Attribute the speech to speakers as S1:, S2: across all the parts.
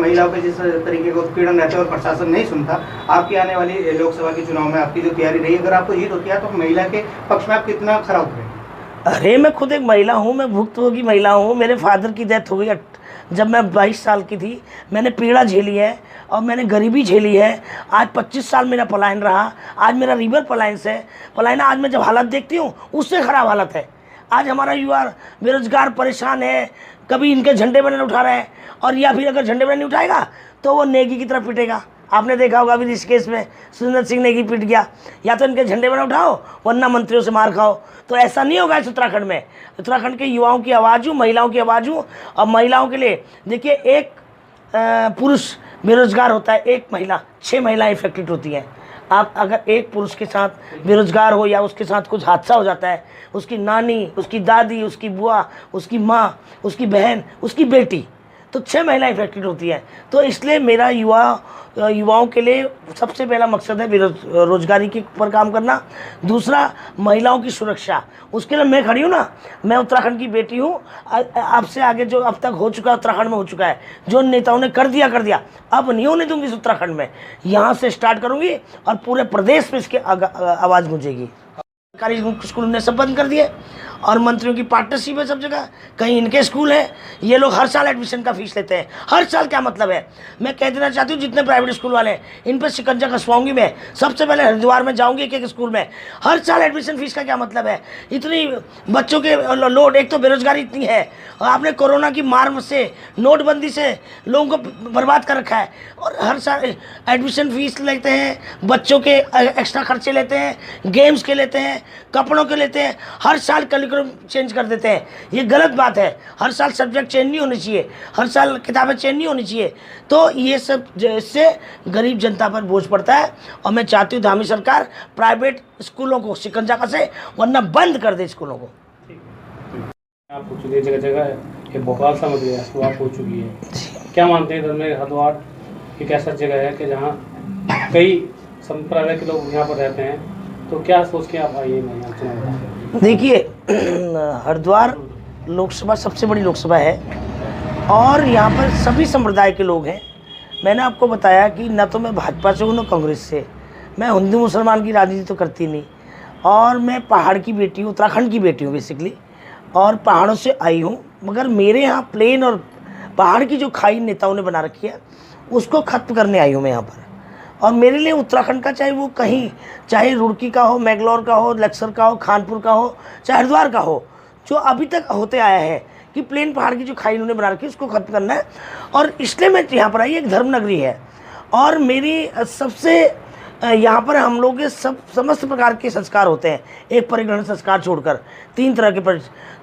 S1: महिलाओं पे जिस तरीके का उत्पीड़न रहता है और प्रशासन नहीं सुनता, आपकी आने वाली लोकसभा के चुनाव में आपकी जो तैयारी रही, अगर आपको जीत होती है तो महिला के पक्ष में आप कितना खरा उतरेंगे?
S2: अरे मैं खुद एक महिला हूँ, मैं भुक्तभोगी महिला हूँ। मेरे फादर की डेथ हो गई जब मैं 22 साल की थी। मैंने पीड़ा झेली है और मैंने गरीबी झेली है। आज 25 साल मेरा पलायन रहा, आज मेरा रिवर पलायन से पलायन। आज मैं जब हालत देखती हूँ उससे ख़राब हालत है। आज हमारा युवा बेरोजगार परेशान है, कभी इनके झंडे पर नहीं उठा रहे हैं, और या फिर अगर झंडे पर नहीं उठाएगा तो वो नेगी की तरफ पिटेगा। आपने देखा होगा अभी ऋषिकेश में सुरेंद्र सिंह नेगी पिट गया। या तो इनके झंडे पर उठाओ वरना मंत्रियों से मार खाओ। तो ऐसा नहीं होगा इस उत्तराखंड में। उत्तराखंड के युवाओं की आवाज़ हूँ, महिलाओं की आवाज़ हूँ। और महिलाओं के लिए देखिए, एक पुरुष बेरोजगार होता है, एक महिला 6 महिलाएं इफेक्टेड होती हैं। आप अगर एक पुरुष के साथ बेरोजगार हो या उसके साथ कुछ हादसा हो जाता है, उसकी नानी, उसकी दादी, उसकी बुआ, उसकी माँ, उसकी बहन, उसकी बेटी, तो 6 महिलाएं इफेक्टेड होती हैं। तो इसलिए मेरा युवाओं के लिए सबसे पहला मकसद है रोजगारी के ऊपर काम करना। दूसरा, महिलाओं की सुरक्षा, उसके लिए मैं खड़ी हूँ ना। मैं उत्तराखंड की बेटी हूँ। आपसे आगे जो अब तक हो चुका है उत्तराखंड में हो चुका है, जो नेताओं ने कर दिया, अब नहीं होने दूंगी इस उत्तराखंड में। यहाँ से स्टार्ट करूँगी और पूरे प्रदेश में इसकी आवाज़ गूंजेगी। सरकारी स्कूल ने सब बंद कर दिए और मंत्रियों की पार्टनरशिप है सब जगह। कहीं इनके स्कूल है, ये लोग हर साल एडमिशन का फीस लेते हैं। हर साल क्या मतलब है? मैं कह देना चाहती हूँ जितने प्राइवेट स्कूल वाले हैं इन पर शिकंजा कसवाऊंगी मैं। सबसे पहले हरिद्वार में जाऊंगी एक स्कूल में। हर साल एडमिशन फीस का क्या मतलब है? इतनी बच्चों के लोड, एक तो बेरोजगारी इतनी है, और आपने कोरोना की मार से, नोटबंदी से लोगों को बर्बाद कर रखा है, और हर साल एडमिशन फीस लेते हैं, बच्चों के एक्स्ट्रा खर्चे लेते हैं, गेम्स के लेते हैं, कपड़ों के लेते हैं, हर साल करिकुलम चेंज कर देते हैं। ये गलत बात है। हर साल सब्जेक्ट चेंज नहीं होनी चाहिए, हर साल किताबें चेंज नहीं होनी चाहिए। तो ये सब इससे गरीब जनता पर बोझ पड़ता है। और मैं चाहती हूँ धामी सरकार प्राइवेट स्कूलों को शिकंजा कसे, वरना बंद कर दे स्कूलों को।
S3: आप हो चुकी है जगह जगह, ये भोपाल समझ गया शुरुआत हो चुकी है। क्या मानते हैं इधर में हरिद्वार एक ऐसा जगह है कि जहाँ कई संप्रदाय के लोग यहाँ पर रहते हैं, तो क्या सोच के आप आइए?
S2: देखिए, हरिद्वार लोकसभा सबसे बड़ी लोकसभा है और यहाँ पर सभी संप्रदाय के लोग हैं। मैंने आपको बताया कि न तो मैं भाजपा से हूँ न कांग्रेस से। मैं हिंदू मुसलमान की राजनीति तो करती नहीं, और मैं पहाड़ की बेटी हूँ, उत्तराखंड की बेटी हूँ बेसिकली, और पहाड़ों से आई हूँ। मगर मेरे यहाँ प्लेन और पहाड़ की जो खाई नेताओं ने बना रखी है उसको ख़त्म करने आई हूँ मैं यहाँ पर। और मेरे लिए उत्तराखंड का, चाहे वो कहीं, चाहे रुड़की का हो, मैंगलोर का हो, लक्सर का हो, कानपुर का हो, चाहे हरिद्वार का हो, जो अभी तक होते आया है कि प्लेन पहाड़ की जो खाई उन्होंने बना रखी है उसको ख़त्म करना है। और इसलिए मैं यहाँ पर आई। एक धर्म नगरी है और मेरी सबसे यहाँ पर हम लोग के समस्त प्रकार के संस्कार होते हैं, एक परिग्रहण संस्कार छोड़कर 3 तरह के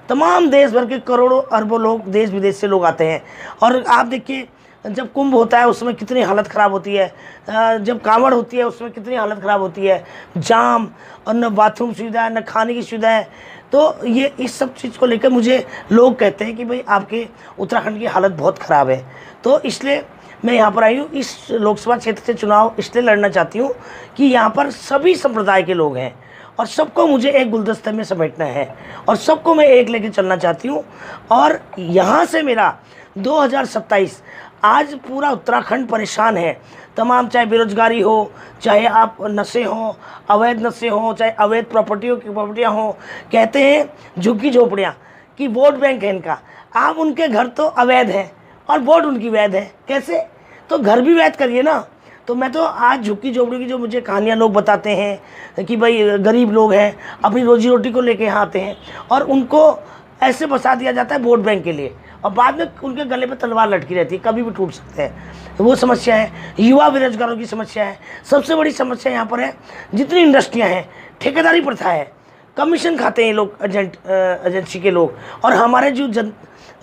S2: तमाम देश भर के करोड़ों अरबों लोग, देश विदेश से लोग आते हैं। और आप देखिए, जब कुंभ होता है उसमें कितनी हालत ख़राब होती है, जब कांवड़ होती है उसमें कितनी हालत ख़राब होती है, जाम, और न बाथरूम सुविधा है, न खाने की सुविधा है। तो ये इस सब चीज़ को लेकर मुझे लोग कहते हैं कि भाई आपके उत्तराखंड की हालत बहुत ख़राब है। तो इसलिए मैं यहाँ पर आई हूँ। इस लोकसभा क्षेत्र से चुनाव इसलिए लड़ना चाहती हूँ कि यहाँ पर सभी संप्रदाय के लोग हैं और सबको मुझे एक गुलदस्ते में समेटना है और सबको मैं एक लेके चलना चाहती हूँ। और यहाँ से मेरा 2027, आज पूरा उत्तराखंड परेशान है तमाम, चाहे बेरोजगारी हो, चाहे आप नशे हों, अवैध नशे हों, चाहे अवैध प्रॉपर्टियाँ हों। कहते हैं झुग्गी झोपड़ियाँ कि वोट बैंक है इनका। आप उनके घर तो अवैध हैं और वोट उनकी वैध है, कैसे? तो घर भी वैध करिए ना। तो मैं तो आज झुग्गी झोपड़ी की जो मुझे कहानियाँ लोग बताते हैं कि भाई गरीब लोग हैं, अपनी रोजी रोटी को लेके यहाँ आते हैं और उनको ऐसे बसा दिया जाता है वोट बैंक के लिए, और बाद में उनके गले पे तलवार लटकी रहती है, कभी भी टूट सकते हैं। वो समस्या है। युवा बेरोजगारों की समस्या है। सबसे बड़ी समस्या यहाँ पर है, जितनी इंडस्ट्रियाँ हैं, ठेकेदारी प्रथा है, कमीशन खाते हैं ये लोग, एजेंसी के लोग। और हमारे जो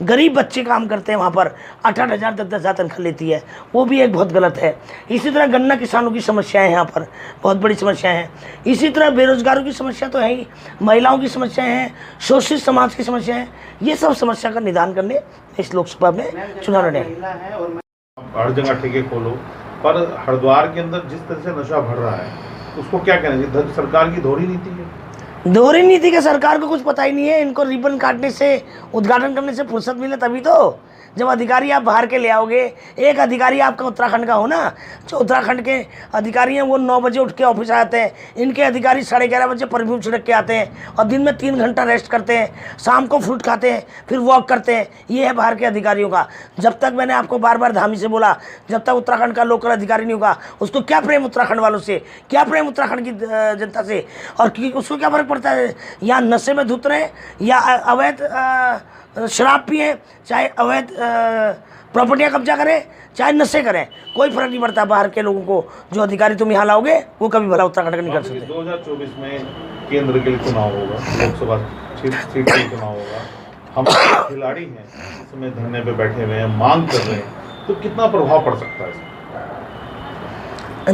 S2: गरीब बच्चे काम करते हैं वहाँ पर 8-8 हज़ार 10-10 हज़ार तनख्वाह लेती है, वो भी एक बहुत गलत है। इसी तरह गन्ना किसानों की समस्याएं यहाँ पर बहुत बड़ी समस्या हैं। इसी तरह बेरोजगारों की समस्या तो है ही, महिलाओं की समस्याएं हैं, शोषित समाज की समस्या है। ये सब समस्या का निदान करने इस लोकसभा में चुनाव लड़े।
S4: हर जगह ठेके खोलो, पर हरिद्वार के अंदर जिस तरह से नशा बढ़ रहा है उसको क्या कहना चाहिए? सरकार की दोहरी नीति है।
S2: दोहरी नीति का सरकार को कुछ पता ही नहीं है। इनको रिबन काटने से, उद्घाटन करने से फुर्सत मिले तभी तो। जब अधिकारी आप बाहर के ले आओगे, एक अधिकारी आपका उत्तराखंड का हो ना, जो उत्तराखंड के अधिकारी हैं वो 9 बजे उठ के ऑफिस आते हैं, इनके अधिकारी 11:30 बजे परफ्यूम छिड़क के आते हैं और दिन में 3 घंटा रेस्ट करते हैं, शाम को फ्रूट खाते हैं, फिर वॉक करते हैं। ये है बाहर के अधिकारियों का। जब तक मैंने आपको बार बार धामी से बोला, जब तक उत्तराखंड का लोकल अधिकारी नहीं होगा, उसको क्या प्रेम उत्तराखंड वालों से, क्या प्रेम उत्तराखंड की जनता से, और उसको क्या फ़र्क पड़ता है यहाँ नशे में धुत रहे या अवैध शराब पिए, चाहे अवैध प्रॉपर्टियाँ कब्जा करें, चाहे नशे करें, कोई फर्क नहीं पड़ता। बाहर के लोगों को जो अधिकारी तुम यहाँ लाओगे वो कभी भला उत्तराखंड का नहीं कर सकते।
S4: 2024 में केंद्र के लिए चुनाव होगा, लोकसभा सीट के चुनाव होगा, हम खिलाड़ी हैं, इस समय धरने पे बैठे हुए हैं, मांग कर रहे हैं, तो कितना प्रभाव पड़ सकता है इसमें?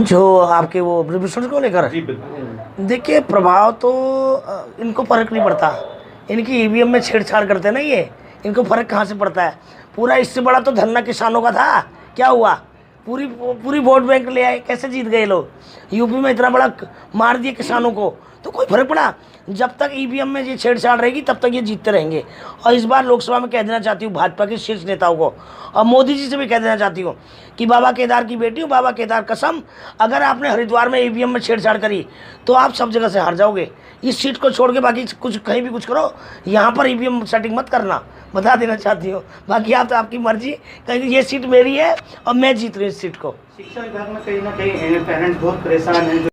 S2: जो आपके वो ब्रिटिशर्स को लेकर,
S4: जी बिल्कुल।
S2: देखिए प्रभाव तो इनको फ़र्क नहीं पड़ता। इनकी ईवीएम में छेड़छाड़ करते ना ये, इनको फ़र्क कहाँ से पड़ता है। पूरा इससे बड़ा तो धरना किसानों का था, क्या हुआ, पूरी वोट बैंक ले आए, कैसे जीत गए लोग। यूपी में इतना बड़ा मार दिए किसानों को, तो कोई फर्क पड़ा। जब तक ईवीएम में ये छेड़छाड़ रहेगी तब तक ये जीतते रहेंगे। और इस बार लोकसभा में कह देना चाहती हूँ भाजपा के शीर्ष नेताओं को, और मोदी जी से भी कह देना चाहती हूँ कि बाबा केदार की बेटी हूँ, बाबा केदार कसम, अगर आपने हरिद्वार में ईवीएम में छेड़छाड़ करी तो आप सब जगह से हार जाओगे। इस सीट को छोड़ के बाकी कुछ कहीं भी कुछ करो, यहाँ पर ईवीएम सेटिंग मत करना, बता देना चाहती हूँ। बाकी आप तो आपकी मर्जी, कहीं ये सीट मेरी है और मैं जीत रही हूँ इस सीट को।
S1: शिक्षा विभाग में कहीं ना कहीं पेरेंट्स बहुत परेशान हैं।